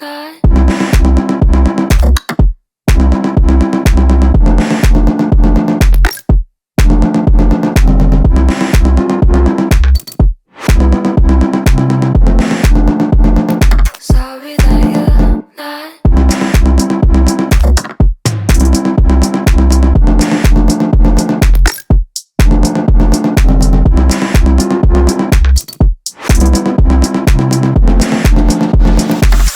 not. Sorry that you're not.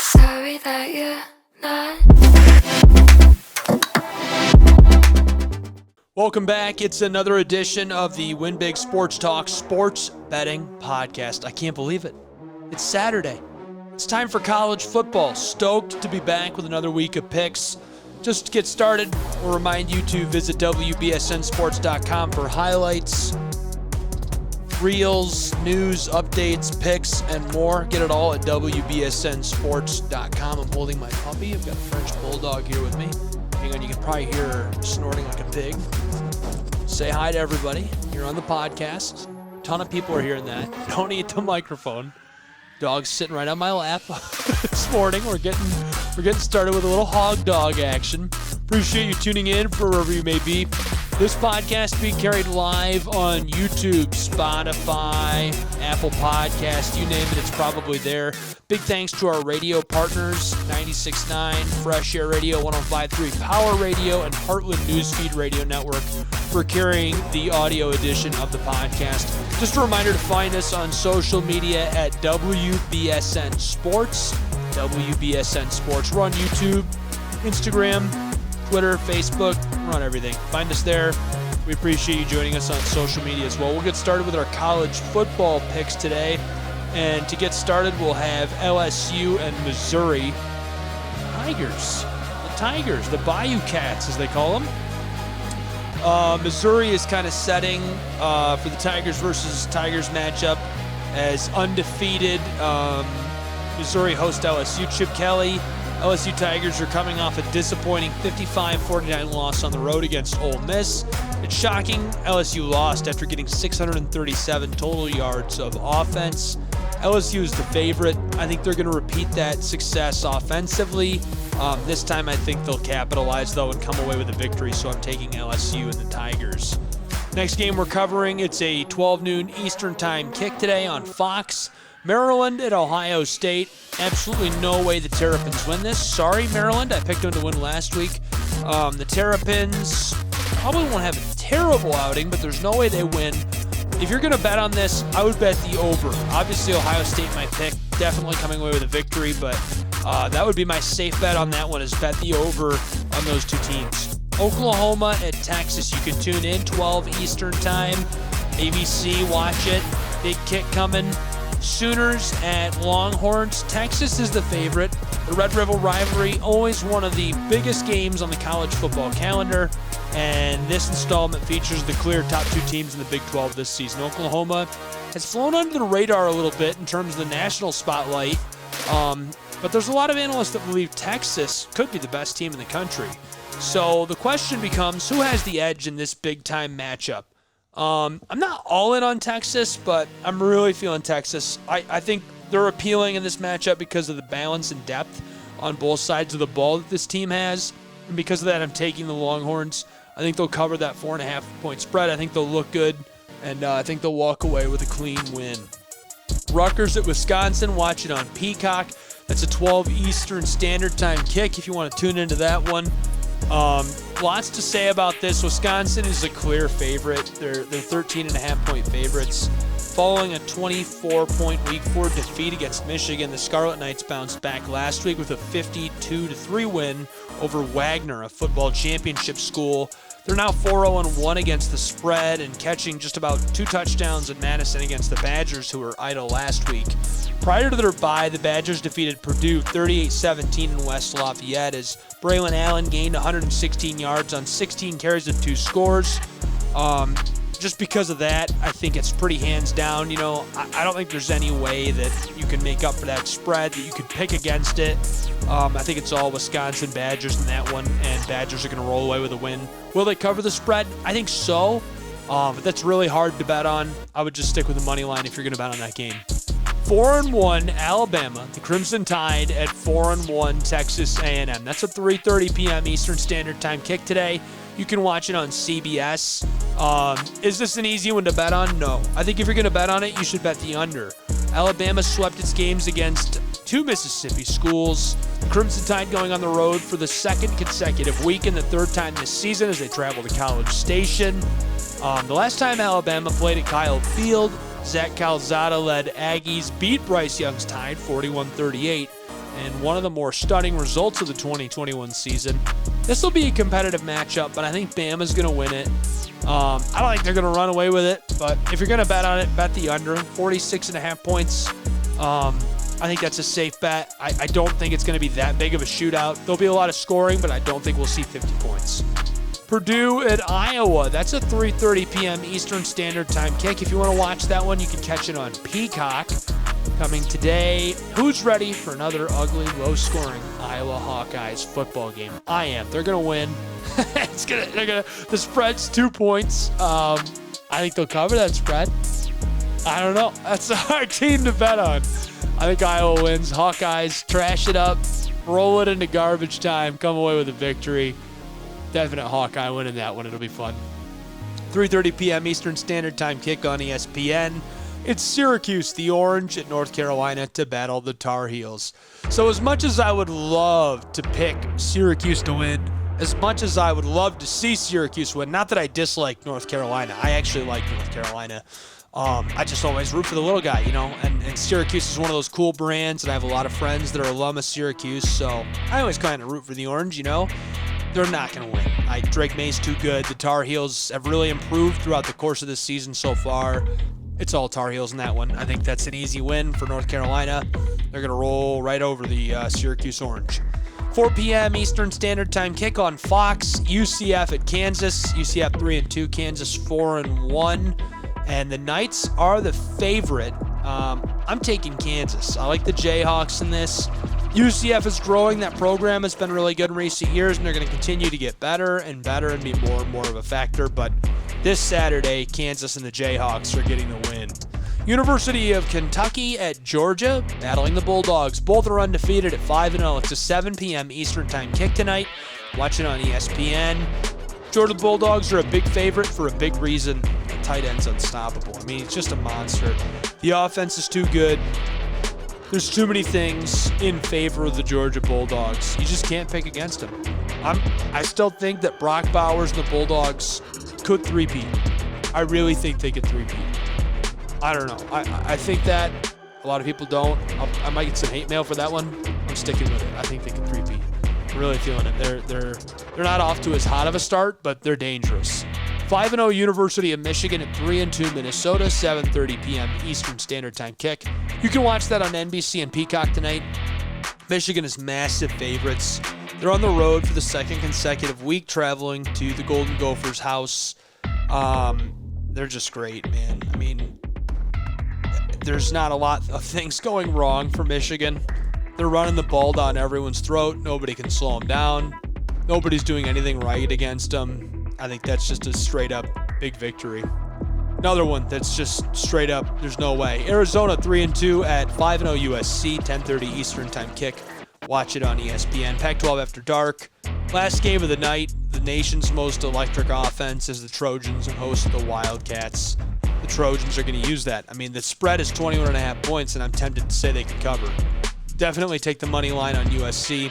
Sorry that you're not. Welcome back. It's another edition of the Win Big Sports Talk Sports Betting Podcast. I can't believe it. It's Saturday. It's time for college football. Stoked to be back with another week of picks. Just to get started, we'll remind you to visit WBSNsports.com for highlights, reels, news, updates, picks, and more. Get it all at WBSNsports.com. I'm holding my puppy. I've got a French bulldog here with me. Hang on, you can probably hear her snorting like a pig. Say hi to everybody. You're on the podcast. A ton of people are hearing that. Don't eat the microphone. Dog's sitting right on my lap this morning. We're getting started with a little hog dog action. Appreciate you tuning in for wherever you may be. This podcast being carried live on YouTube, Spotify, Apple Podcast, you name it, it's probably there. Big thanks to our radio partners, 96.9, Fresh Air Radio, 105.3 Power Radio, and Heartland Newsfeed Radio Network for carrying the audio edition of the podcast. Just a reminder to find us on social media at WBSN Sports. WBSN Sports. We're on YouTube, Instagram, Twitter, Facebook. We're on everything. Find us there. We appreciate you joining us on social media as well. We'll get started with our college football picks today. And to get started, we'll have LSU and Missouri Tigers. The Tigers, the Bayou Cats, as they call them. Missouri is kind of setting for the Tigers versus Tigers matchup as undefeated. Missouri host LSU. Chip Kelly. LSU Tigers are coming off a disappointing 55-49 loss on the road against Ole Miss. It's shocking LSU lost after getting 637 total yards of offense. LSU is the favorite. I think they're going to repeat that success offensively. This time I think they'll capitalize, though, and come away with a victory, so I'm taking LSU and the Tigers. Next game we're covering, it's a 12 noon Eastern Time kick today on Fox. Maryland at Ohio State. Absolutely no way the Terrapins win this. Sorry, Maryland. I picked them to win last week. The Terrapins probably won't have a terrible outing, but there's no way they win. If you're going to bet on this, I would bet the over. Obviously, Ohio State, my pick, definitely coming away with a victory, but that would be my safe bet on that one, is bet the over on those two teams. Oklahoma at Texas. You can tune in, 12 Eastern Time. ABC, watch it. Big kick coming. Sooners at Longhorns. Texas is the favorite. The Red River rivalry, always one of the biggest games on the college football calendar. And this installment features the clear top two teams in the Big 12 this season. Oklahoma has flown under the radar a little bit in terms of the national spotlight. But there's a lot of analysts that believe Texas could be the best team in the country. So the question becomes, who has the edge in this big-time matchup? I'm not all in on Texas, but I'm really feeling Texas. I think they're appealing in this matchup because of the balance and depth on both sides of the ball that this team has. And because of that, I'm taking the Longhorns. I think they'll cover that 4.5-point spread. I think they'll look good, and I think they'll walk away with a clean win. Rutgers at Wisconsin, watch it on Peacock. That's a 12 Eastern Standard Time kick if you want to tune into that one. Lots to say about this. Wisconsin is a clear favorite. They're 13.5-point favorites. Following a 24-point Week 4 defeat against Michigan, the Scarlet Knights bounced back last week with a 52-3 win over Wagner, a football championship school. They're now 4-0-1 against the spread and catching just about 2 touchdowns at Madison against the Badgers, who were idle last week. Prior to their bye, the Badgers defeated Purdue 38-17 in West Lafayette as Braylon Allen gained 116 yards on 16 carries and 2 scores. Just because of that, I think it's pretty hands down. You know, I don't think there's any way that you can make up for that spread, that you could pick against it. I think it's all Wisconsin Badgers in that one, and Badgers are going to roll away with a win. Will they cover the spread? I think so, but that's really hard to bet on. I would just stick with the money line if you're going to bet on that game. 4-1 Alabama, the Crimson Tide at 4-1 Texas A&M. That's a 3:30 p.m. Eastern Standard Time kick today. You can watch it on CBS. Is this an easy one to bet on? No. I think if you're going to bet on it, you should bet the under. Alabama swept its games against 2 Mississippi schools. The Crimson Tide going on the road for the second consecutive week and the third time this season as they travel to College Station. The last time Alabama played at Kyle Field, Zach Calzada-led Aggies beat Bryce Young's Tide 41-38, and one of the more stunning results of the 2021 season. This will be a competitive matchup, but I think Bama's going to win it. I don't think they're going to run away with it, but if you're going to bet on it, bet the under. 46.5 points. I think that's a safe bet. I don't think it's going to be that big of a shootout. There'll be a lot of scoring, but I don't think we'll see 50 points. Purdue at Iowa. That's a 3:30 p.m. Eastern Standard Time kick. If you want to watch that one, you can catch it on Peacock. Coming today, who's ready for another ugly, low-scoring Iowa Hawkeyes football game? I am. They're gonna win. The spread's 2 points. I think they'll cover that spread. I don't know. That's a hard team to bet on. I think Iowa wins. Hawkeyes trash it up, roll it into garbage time, come away with a victory. Definite Hawkeye win in that one. It'll be fun. 3:30 p.m. Eastern Standard Time kick on ESPN. It's Syracuse, the Orange, at North Carolina to battle the Tar Heels. So as much as I would love to pick Syracuse to win, as much as I would love to see Syracuse win, not that I dislike North Carolina. I actually like North Carolina. I just always root for the little guy, and Syracuse is one of those cool brands, and I have a lot of friends that are alum of Syracuse, so I always kind of root for the Orange, They're not going to win. Drake May's too good. The Tar Heels have really improved throughout the course of this season so far. It's all Tar Heels in that one. I think that's an easy win for North Carolina. They're going to roll right over the Syracuse Orange. 4 p.m. Eastern Standard Time kick on Fox. UCF at Kansas. UCF 3-2, Kansas 4-1. And the Knights are the favorite. I'm taking Kansas. I like the Jayhawks in this. UCF is growing. That program has been really good in recent years, and they're going to continue to get better and better and be more and more of a factor. But this Saturday, Kansas and the Jayhawks are getting the win. University of Kentucky at Georgia, battling the Bulldogs. Both are undefeated at 5-0. It's a 7 p.m. Eastern Time kick tonight. Watch it on ESPN. Georgia Bulldogs are a big favorite for a big reason. The tight end's unstoppable. He's just a monster. The offense is too good. There's too many things in favor of the Georgia Bulldogs. You just can't pick against them. I still think that Brock Bowers and the Bulldogs could three-peat. I really think they could three-peat. I don't know. I think that a lot of people don't. I might get some hate mail for that one. I'm sticking with it. I think they can three-peat. I'm really feeling it. They're not off to as hot of a start, but they're dangerous. 5-0 University of Michigan at 3-2 Minnesota, 7:30 p.m. Eastern Standard Time kick. You can watch that on NBC and Peacock tonight. Michigan is massive favorites. They're on the road for the second consecutive week, traveling to the Golden Gophers' house. They're just great, man. There's not a lot of things going wrong for Michigan. They're running the ball down everyone's throat. Nobody can slow them down. Nobody's doing anything right against them. I think that's just a straight-up big victory. Another one that's just straight up, there's no way. Arizona 3-2 at 5-0 USC, 10:30 Eastern Time kick. Watch it on ESPN. Pac-12 After Dark. Last game of the night, the nation's most electric offense is the Trojans and host the Wildcats. The Trojans are going to use that. The spread is 21.5 points, and I'm tempted to say they can cover. Definitely take the money line on USC.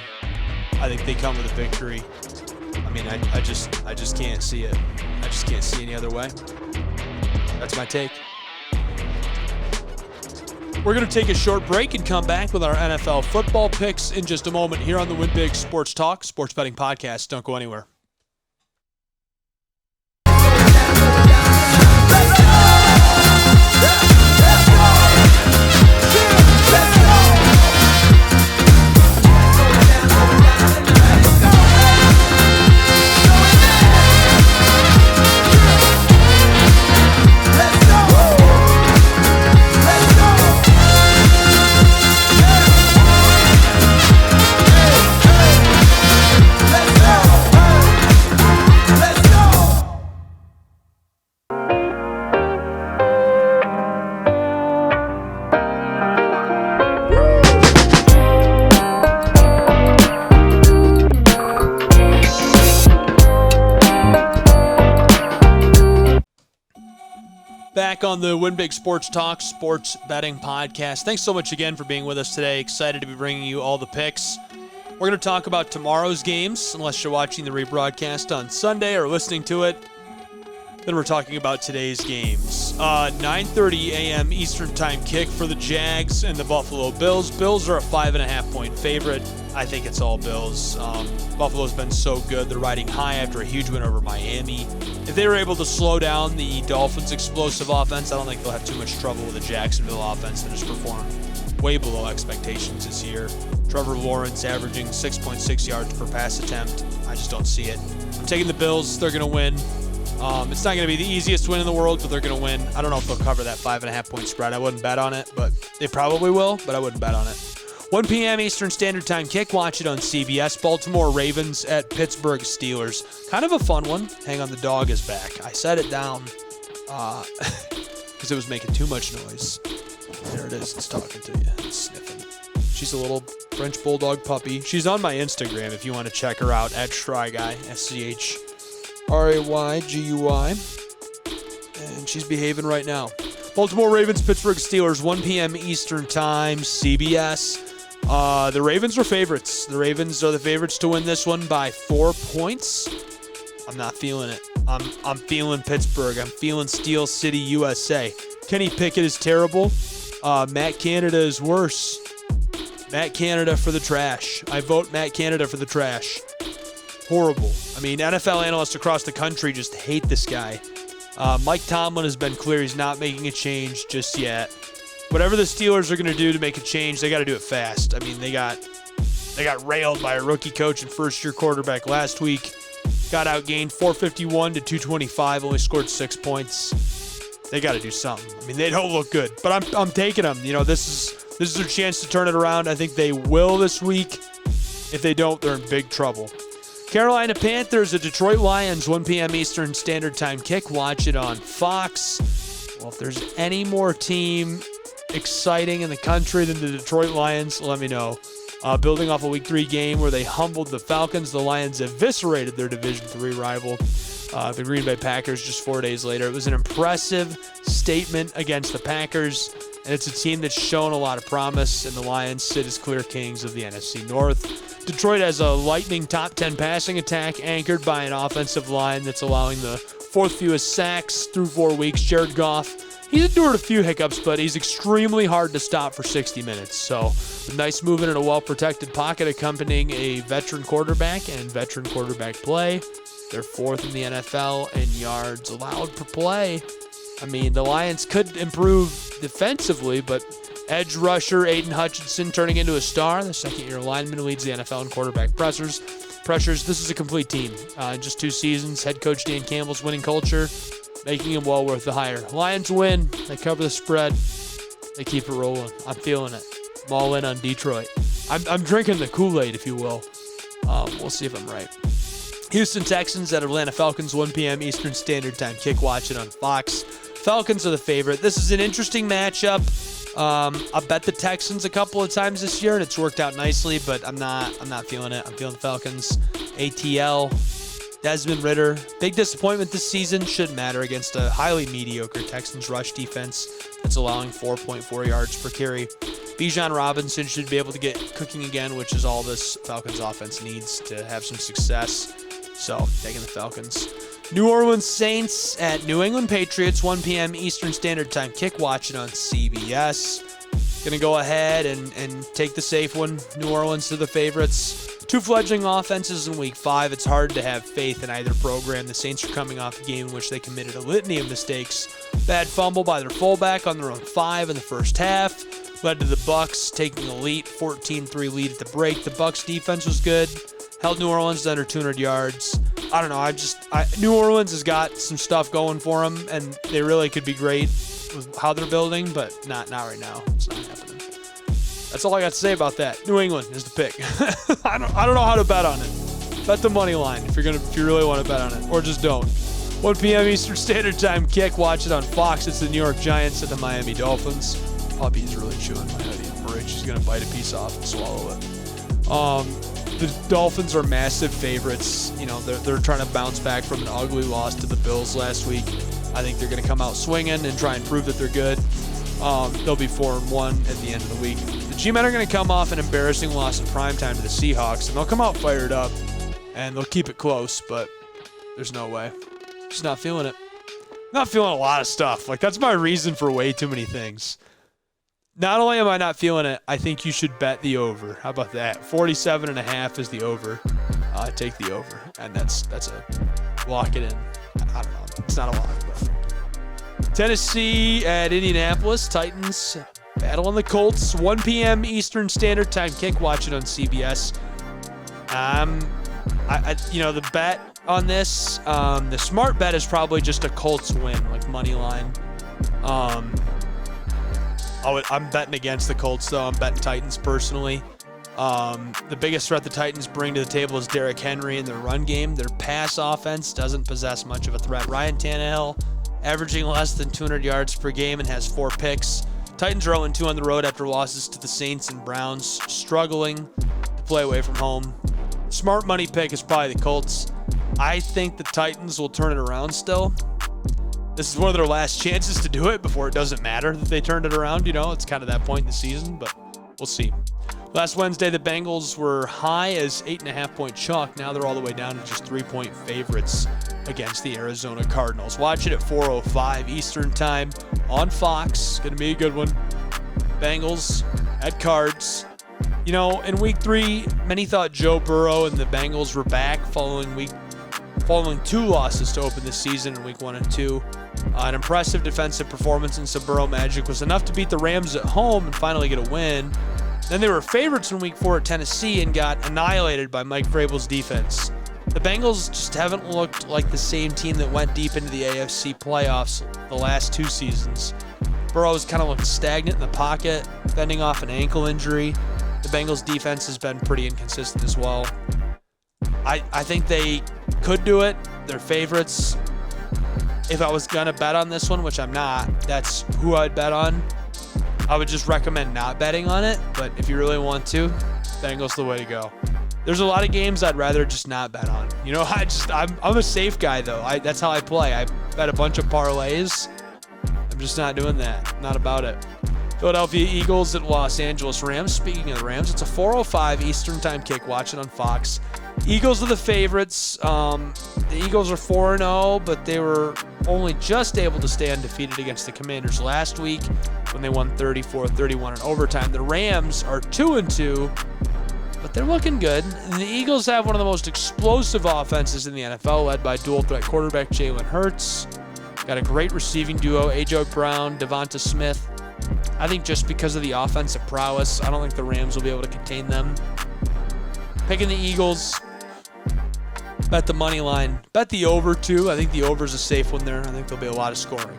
I think they come with a victory. I just can't see it. I just can't see any other way. That's my take. We're going to take a short break and come back with our NFL football picks in just a moment here on the Win Big Sports Talk, Sports Betting Podcast. Don't go anywhere. back on the Win Big Sports Talk Sports Betting Podcast. Thanks so much again for being with us today. Excited to be bringing you all the picks. We're going to talk about tomorrow's games, unless you're watching the rebroadcast on Sunday or listening to it. Then we're talking about today's games. 9:30 a.m. Eastern Time kick for the Jags and the Buffalo Bills. Bills are a 5.5-point favorite. I think it's all Bills. Buffalo's been so good. They're riding high after a huge win over Miami. If they were able to slow down the Dolphins' explosive offense, I don't think they'll have too much trouble with the Jacksonville offense that has performed way below expectations this year. Trevor Lawrence averaging 6.6 yards per pass attempt. I just don't see it. I'm taking the Bills. They're going to win. It's not going to be the easiest win in the world, but they're going to win. I don't know if they'll cover that 5.5-point spread. I wouldn't bet on it, but they probably will, but I wouldn't bet on it. 1 p.m. Eastern Standard Time kick. Watch it on CBS. Baltimore Ravens at Pittsburgh Steelers. Kind of a fun one. Hang on, the dog is back. I set it down because it was making too much noise. There it is. It's talking to you. It's sniffing. She's a little French Bulldog puppy. She's on my Instagram if you want to check her out, at SchryGuy, SCHRAYGUY. And she's behaving right now. Baltimore Ravens, Pittsburgh Steelers, 1 p.m. Eastern Time, CBS. The Ravens are favorites. The Ravens are the favorites to win this one by 4 points. I'm not feeling it. I'm feeling Pittsburgh. I'm feeling Steel City, USA. Kenny Pickett is terrible. Matt Canada is worse. Matt Canada for the trash. I vote Matt Canada for the trash. Horrible. I mean, NFL analysts across the country just hate this guy. Mike Tomlin has been clear he's not making a change just yet. Whatever the Steelers are going to do to make a change, they got to do it fast. I mean, they got railed by a rookie coach and first-year quarterback last week. Got outgained 451 to 225, only scored 6 points. They got to do something. I mean, they don't look good, but I'm taking them. You know, this is their chance to turn it around. I think they will this week. If they don't, they're in big trouble. Carolina Panthers at Detroit Lions, 1 p.m. Eastern Standard Time kick. Watch it on Fox. Well, if there's any more team exciting in the country than the Detroit Lions, let me know. Building off a Week 3 game where they humbled the Falcons, the Lions eviscerated their Division 3 rival, the Green Bay Packers, just 4 days later. It was an impressive statement against the Packers, and it's a team that's shown a lot of promise, and the Lions sit as clear kings of the NFC North. Detroit has a lightning top 10 passing attack anchored by an offensive line that's allowing the fourth fewest sacks through 4 weeks. Jared Goff, he's endured a few hiccups, but he's extremely hard to stop for 60 minutes. So a nice movement in a well-protected pocket accompanying a veteran quarterback and veteran quarterback play. They're fourth in the NFL in yards allowed per play. I mean, the Lions could improve defensively, but edge rusher Aiden Hutchinson turning into a star. The second-year lineman leads the NFL in quarterback pressures. This is a complete team. In just 2 seasons, head coach Dan Campbell's winning culture, making him well worth the hire. Lions win. They cover the spread. They keep it rolling. I'm feeling it. I'm all in on Detroit. I'm drinking the Kool-Aid, if you will. We'll see if I'm right. Houston Texans at Atlanta Falcons, 1 p.m. Eastern Standard Time kick. Watch it on Fox. Falcons are the favorite. This is an interesting matchup. I bet the Texans a couple of times this year, and it's worked out nicely, but I'm not feeling it. I'm feeling the Falcons. ATL, Desmond Ridder. Big disappointment this season. Shouldn't matter against a highly mediocre Texans rush defense that's allowing 4.4 yards per carry. Bijan Robinson should be able to get cooking again, which is all this Falcons offense needs to have some success. So, taking the Falcons. New Orleans Saints at New England Patriots, 1 p.m. Eastern Standard Time kick. Watch it on CBS. Going to go ahead and take the safe one. New Orleans to the favorites. 2 fledgling offenses in Week 5. It's hard to have faith in either program. The Saints are coming off a game in which they committed a litany of mistakes. Bad fumble by their fullback on their own 5 in the first half. Led to the Bucs taking a lead, 14-3 lead at the break. The Bucs defense was good. Held New Orleans to under 200 yards. I don't know. New Orleans has got some stuff going for them, and they really could be great with how they're building, but not right now. It's not happening. That's all I got to say about that. New England is the pick. I don't know how to bet on it. Bet the money line if you really want to bet on it, or just don't. 1 p.m. Eastern Standard Time kick. Watch it on Fox. It's the New York Giants at the Miami Dolphins. Puppy's really chewing my hoodie. I'm worried she's gonna bite a piece off and swallow it. The Dolphins are massive favorites. You know, they're trying to bounce back from an ugly loss to the Bills last week. I think they're going to come out swinging and try and prove that they're good. They'll be 4-1 at the end of the week. The G-Men are going to come off an embarrassing loss in primetime to the Seahawks, and they'll come out fired up, and they'll keep it close, but there's no way. Just not feeling it. Not feeling a lot of stuff. Like, that's my reason for way too many things. Not only am I not feeling it, I think you should bet the over. How about that? 47.5 is the over. Take the over, and that's a lock it in. I don't know. It's not a lock, but Tennessee at Indianapolis. Titans battling the Colts. 1 p.m. Eastern Standard Time kick. Watch it on CBS. The bet on this, the smart bet is probably just a Colts win, like money line. I'm betting against the Colts, though. I'm betting Titans personally. The biggest threat the Titans bring to the table is Derrick Henry in their run game. Their pass offense doesn't possess much of a threat. Ryan Tannehill averaging less than 200 yards per game and has 4 picks. Titans are 0-2 on the road after losses to the Saints and Browns, struggling to play away from home. Smart money pick is probably the Colts. I think the Titans will turn it around still. This is one of their last chances to do it before it doesn't matter that they turned it around. It's kind of that point in the season, but we'll see. Last Wednesday, the Bengals were high as 8.5-point chalk. Now they're all the way down to just 3-point favorites against the Arizona Cardinals. Watch it at 4:05 Eastern Time on Fox. Going to be a good one. Bengals at Cards. In week 3, many thought Joe Burrow and the Bengals were back following 2 losses to open the season in week 1 and 2. An impressive defensive performance and some Burrow magic was enough to beat the Rams at home and finally get a win. Then they were favorites in week 4 at Tennessee and got annihilated by Mike Vrabel's defense. The Bengals just haven't looked like the same team that went deep into the AFC playoffs the last 2 seasons. Burrow's kind of looked stagnant in the pocket, fending off an ankle injury. The Bengals defense has been pretty inconsistent as well. I think they could do it. They're favorites. If I was going to bet on this one, which I'm not, that's who I'd bet on. I would just recommend not betting on it, but if you really want to, Bengals the way to go. There's a lot of games I'd rather just not bet on. I'm a safe guy, though. That's how I play. I bet a bunch of parlays. I'm just not doing that. Not about it. Philadelphia Eagles at Los Angeles Rams. Speaking of the Rams, it's a 4:05 Eastern Time kick. Watch it on Fox. Eagles are the favorites. The Eagles are 4-0, but they were only just able to stay undefeated against the Commanders last week when they won 34-31 in overtime. The Rams are 2-2, but they're looking good. And the Eagles have one of the most explosive offenses in the NFL, led by dual-threat quarterback Jalen Hurts. Got a great receiving duo, A.J. Brown, Devonta Smith. I think just because of the offensive prowess, I don't think the Rams will be able to contain them. Picking the Eagles. Bet the money line. Bet the over, too. I think the over is a safe one there. I think there'll be a lot of scoring.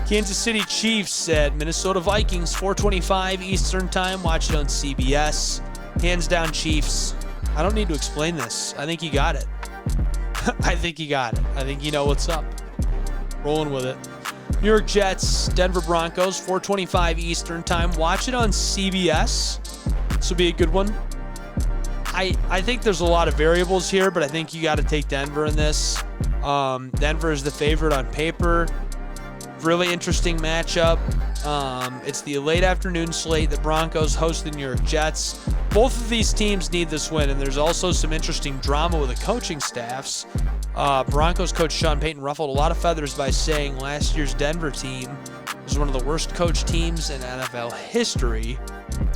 Kansas City Chiefs at Minnesota Vikings, 4:25 Eastern Time. Watch it on CBS. Hands down Chiefs. I don't need to explain this. I think you got it. I think you got it. I think you know what's up. Rolling with it. New York Jets, Denver Broncos, 4:25 Eastern Time. Watch it on CBS. This will be a good one. I think there's a lot of variables here, but I think you got to take Denver in this. Denver is the favorite on paper. Really interesting matchup. It's the late afternoon slate. The Broncos host the New York Jets. Both of these teams need this win, and there's also some interesting drama with the coaching staffs. Broncos coach Sean Payton ruffled a lot of feathers by saying last year's Denver team was one of the worst coach teams in NFL history.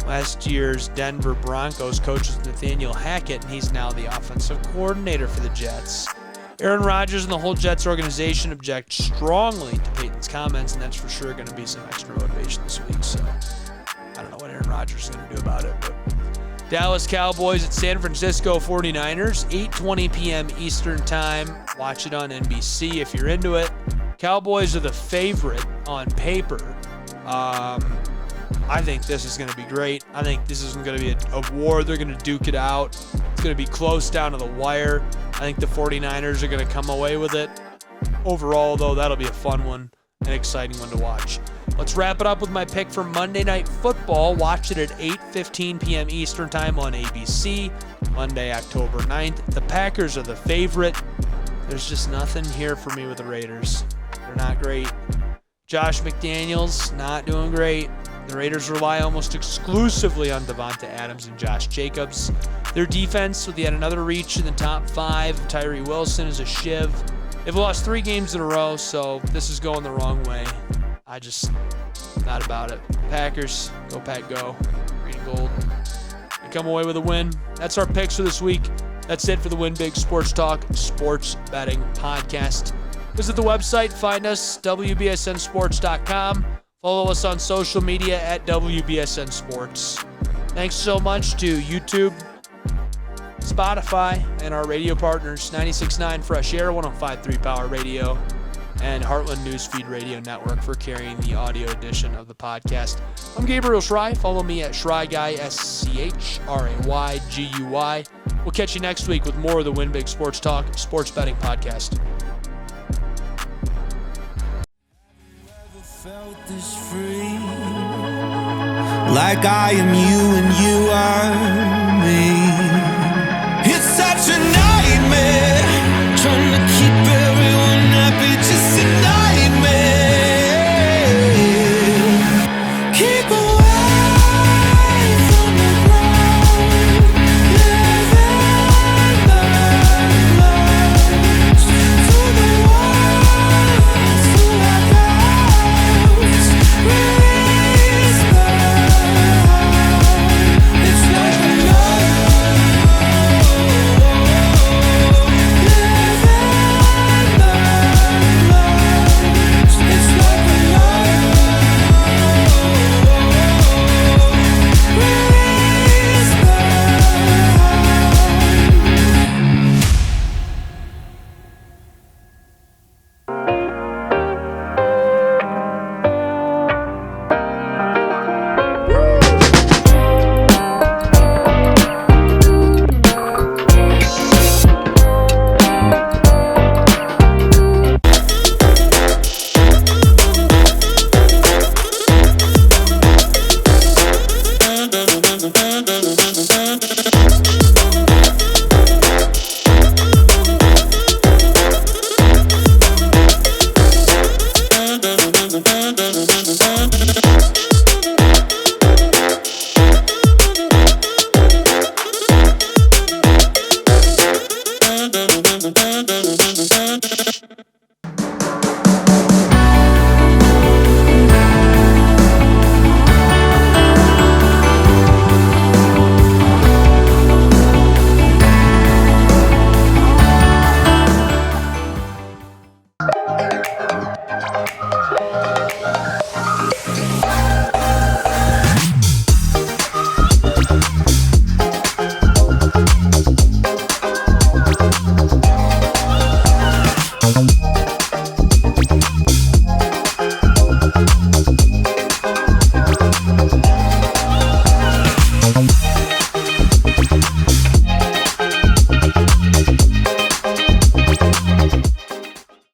Last year's Denver Broncos coach was Nathaniel Hackett, and he's now the offensive coordinator for the Jets. Aaron Rodgers and the whole Jets organization object strongly to Payton's comments, and that's for sure going to be some extra motivation this week. So I don't know what Aaron Rodgers is going to do about it. But Dallas Cowboys at San Francisco 49ers, 8:20 p.m. Eastern Time. Watch it on NBC if you're into it. Cowboys are the favorite on paper. I think this is going to be great. I think this is going to be a war. They're going to duke it out. It's going to be close down to the wire. I think the 49ers are going to come away with it. Overall, though, that'll be a fun one, an exciting one to watch. Let's wrap it up with my pick for Monday Night Football. Watch it at 8:15 p.m. Eastern Time on ABC, Monday, October 9th. The Packers are the favorite. There's just nothing here for me with the Raiders. They're not great. Josh McDaniels, not doing great. The Raiders rely almost exclusively on Devonta Adams and Josh Jacobs. Their defense, with yet another reach in the top 5, Tyree Wilson is a shiv. They've lost 3 games in a row, so this is going the wrong way. Not about it. Packers, go Pack, go. Green and gold. And come away with a win. That's our picks for this week. That's it for the Win Big Sports Talk Sports Betting Podcast. Visit the website, find us, WBSNSports.com. Follow us on social media at WBSN Sports. Thanks so much to YouTube, Spotify, and our radio partners, 96.9 Fresh Air, 105.3 Power Radio, and Heartland Newsfeed Radio Network for carrying the audio edition of the podcast. I'm Gabriel Schry. Follow me at SchryGuy, SCHRAYGUY. We'll catch you next week with more of the Win Big Sports Talk Sports Betting Podcast. Felt this free, like I am you and you are